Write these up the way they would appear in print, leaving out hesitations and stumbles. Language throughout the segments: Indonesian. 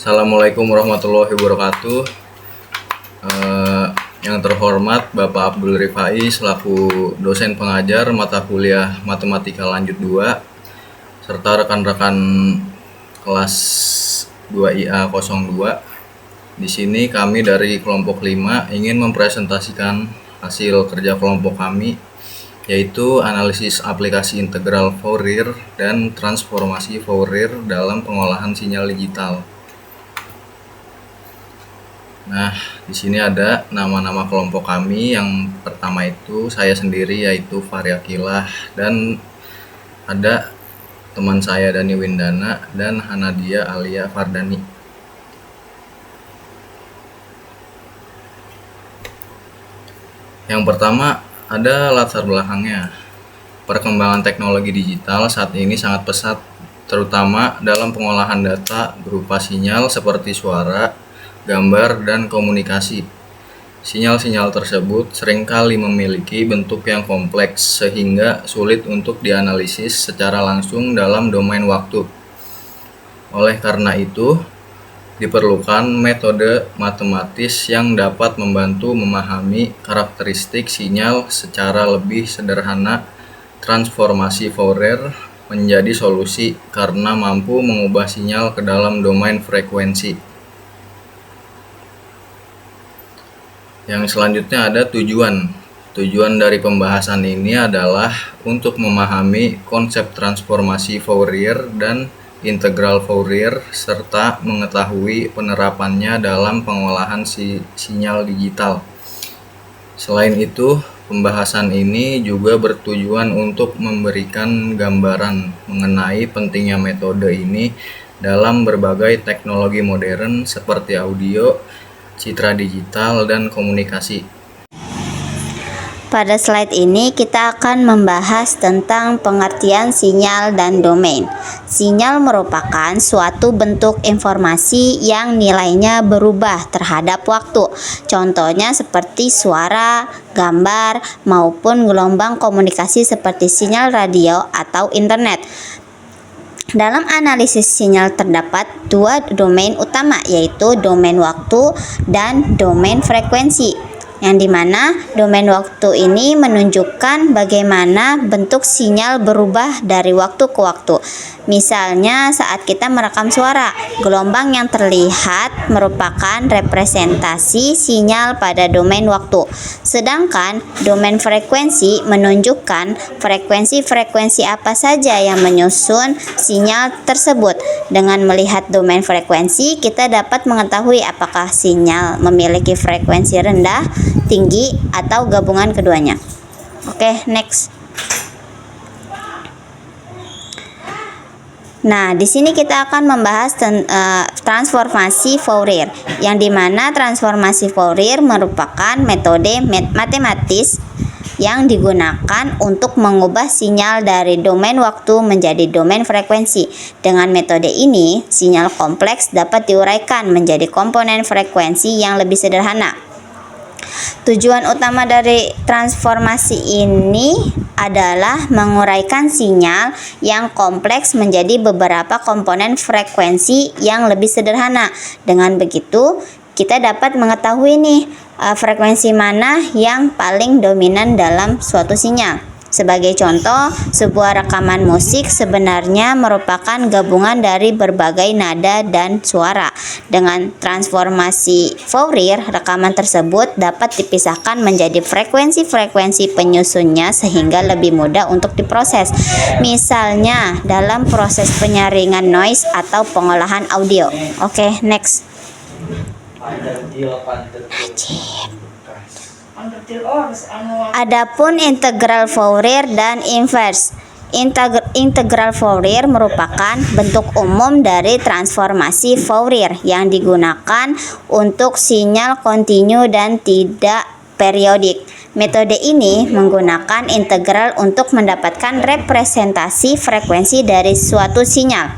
Assalamualaikum warahmatullahi wabarakatuh. Yang terhormat Bapak Abdul Rifai selaku dosen pengajar mata kuliah Matematika Lanjut 2 serta rekan-rekan kelas 2IA 02. Di sini kami dari kelompok 5 ingin mempresentasikan hasil kerja kelompok kami, yaitu analisis aplikasi integral Fourier dan transformasi Fourier dalam pengolahan sinyal digital. Nah, di sini ada nama-nama kelompok kami. Yang pertama itu saya sendiri, yaitu Fahri Akilah, dan ada teman saya Dani Windana dan Hanadia Alia Fardani. Yang pertama ada latar belakangnya. Perkembangan teknologi digital saat ini sangat pesat, terutama dalam pengolahan data berupa sinyal seperti suara, gambar, dan komunikasi. Sinyal-sinyal tersebut seringkali memiliki bentuk yang kompleks sehingga sulit untuk dianalisis secara langsung dalam domain waktu. Oleh karena itu, diperlukan metode matematis yang dapat membantu memahami karakteristik sinyal secara lebih sederhana. Transformasi Fourier menjadi solusi karena mampu mengubah sinyal ke dalam domain frekuensi. Yang selanjutnya ada tujuan. Tujuan dari pembahasan ini adalah untuk memahami konsep transformasi Fourier dan integral Fourier serta mengetahui penerapannya dalam pengolahan sinyal digital. Selain itu, pembahasan ini juga bertujuan untuk memberikan gambaran mengenai pentingnya metode ini dalam berbagai teknologi modern seperti audio, citra digital, dan komunikasi. Pada slide ini kita akan membahas tentang pengertian sinyal dan domain. Sinyal merupakan suatu bentuk informasi yang nilainya berubah terhadap waktu. Contohnya seperti suara, gambar, maupun gelombang komunikasi seperti sinyal radio atau internet. Dalam analisis sinyal terdapat dua domain utama, yaitu domain waktu dan domain frekuensi, yang dimana domain waktu ini menunjukkan bagaimana bentuk sinyal berubah dari waktu ke waktu. Misalnya saat kita merekam suara, gelombang yang terlihat merupakan representasi sinyal pada domain waktu. Sedangkan domain frekuensi menunjukkan frekuensi-frekuensi apa saja yang menyusun sinyal tersebut. Dengan melihat domain frekuensi, kita dapat mengetahui apakah sinyal memiliki frekuensi rendah, tinggi, atau gabungan keduanya. Oke, next. Nah, di sini kita akan membahas transformasi Fourier, yang dimana transformasi Fourier merupakan metode matematis yang digunakan untuk mengubah sinyal dari domain waktu menjadi domain frekuensi. Dengan metode ini, sinyal kompleks dapat diuraikan menjadi komponen frekuensi yang lebih sederhana. Tujuan utama dari transformasi ini adalah menguraikan sinyal yang kompleks menjadi beberapa komponen frekuensi yang lebih sederhana. Dengan begitu, kita dapat mengetahui frekuensi mana yang paling dominan dalam suatu sinyal. Sebagai contoh, sebuah rekaman musik sebenarnya merupakan gabungan dari berbagai nada dan suara. Dengan transformasi Fourier, rekaman tersebut dapat dipisahkan menjadi frekuensi-frekuensi penyusunnya sehingga lebih mudah untuk diproses. Misalnya, dalam proses penyaringan noise atau pengolahan audio. Oke, next. Adapun integral Fourier dan inverse. Integral Fourier merupakan bentuk umum dari transformasi Fourier yang digunakan untuk sinyal kontinu dan tidak periodik. Metode ini menggunakan integral untuk mendapatkan representasi frekuensi dari suatu sinyal.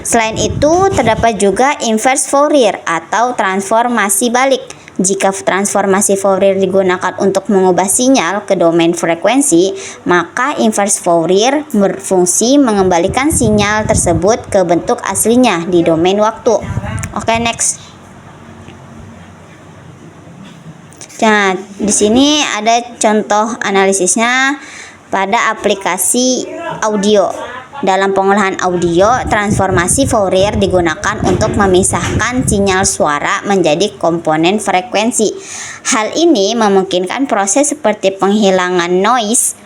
Selain itu, terdapat juga inverse Fourier atau transformasi balik. Jika transformasi Fourier digunakan untuk mengubah sinyal ke domain frekuensi, maka inverse Fourier berfungsi mengembalikan sinyal tersebut ke bentuk aslinya di domain waktu. Oke, next. Nah, di sini ada contoh analisisnya pada aplikasi audio. Dalam pengolahan audio, transformasi Fourier digunakan untuk memisahkan sinyal suara menjadi komponen frekuensi. Hal ini memungkinkan proses seperti penghilangan noise,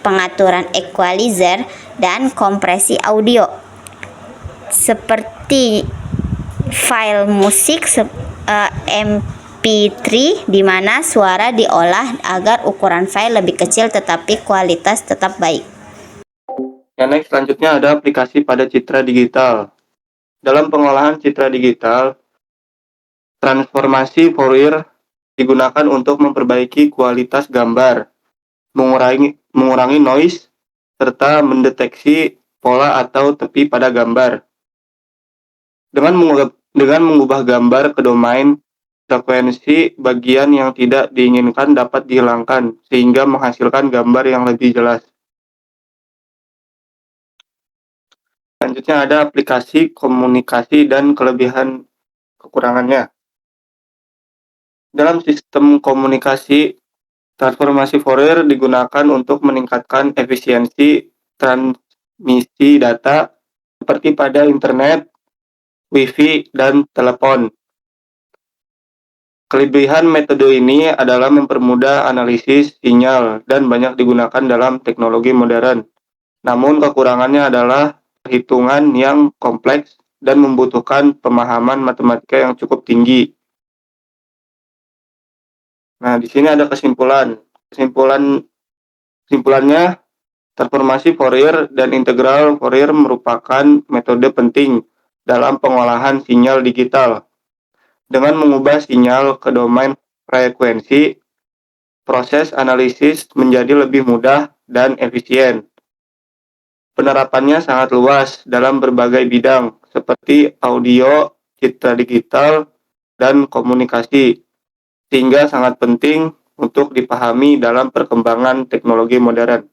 pengaturan equalizer, dan kompresi audio. Seperti file musik MP3 di mana suara diolah agar ukuran file lebih kecil tetapi kualitas tetap baik. Next, selanjutnya ada aplikasi pada citra digital. Dalam pengolahan citra digital, transformasi Fourier digunakan untuk memperbaiki kualitas gambar, mengurangi noise, serta mendeteksi pola atau tepi pada gambar. Dengan mengubah gambar ke domain frekuensi, bagian yang tidak diinginkan dapat dihilangkan, sehingga menghasilkan gambar yang lebih jelas. Selanjutnya ada aplikasi komunikasi dan kelebihan kekurangannya. Dalam sistem komunikasi, transformasi Fourier digunakan untuk meningkatkan efisiensi transmisi data seperti pada internet, Wi-Fi, dan telepon. Kelebihan metode ini adalah mempermudah analisis sinyal dan banyak digunakan dalam teknologi modern. Namun kekurangannya adalah perhitungan yang kompleks dan membutuhkan pemahaman matematika yang cukup tinggi. Nah, di sini ada kesimpulannya, transformasi Fourier dan integral Fourier merupakan metode penting dalam pengolahan sinyal digital. Dengan mengubah sinyal ke domain frekuensi, proses analisis menjadi lebih mudah dan efisien. Penerapannya sangat luas dalam berbagai bidang seperti audio, citra digital, dan komunikasi, sehingga sangat penting untuk dipahami dalam perkembangan teknologi modern.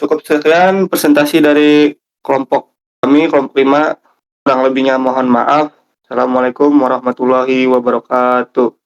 Cukup sekian presentasi dari kelompok kami, kelompok 5. Kurang lebihnya mohon maaf. Assalamualaikum warahmatullahi wabarakatuh.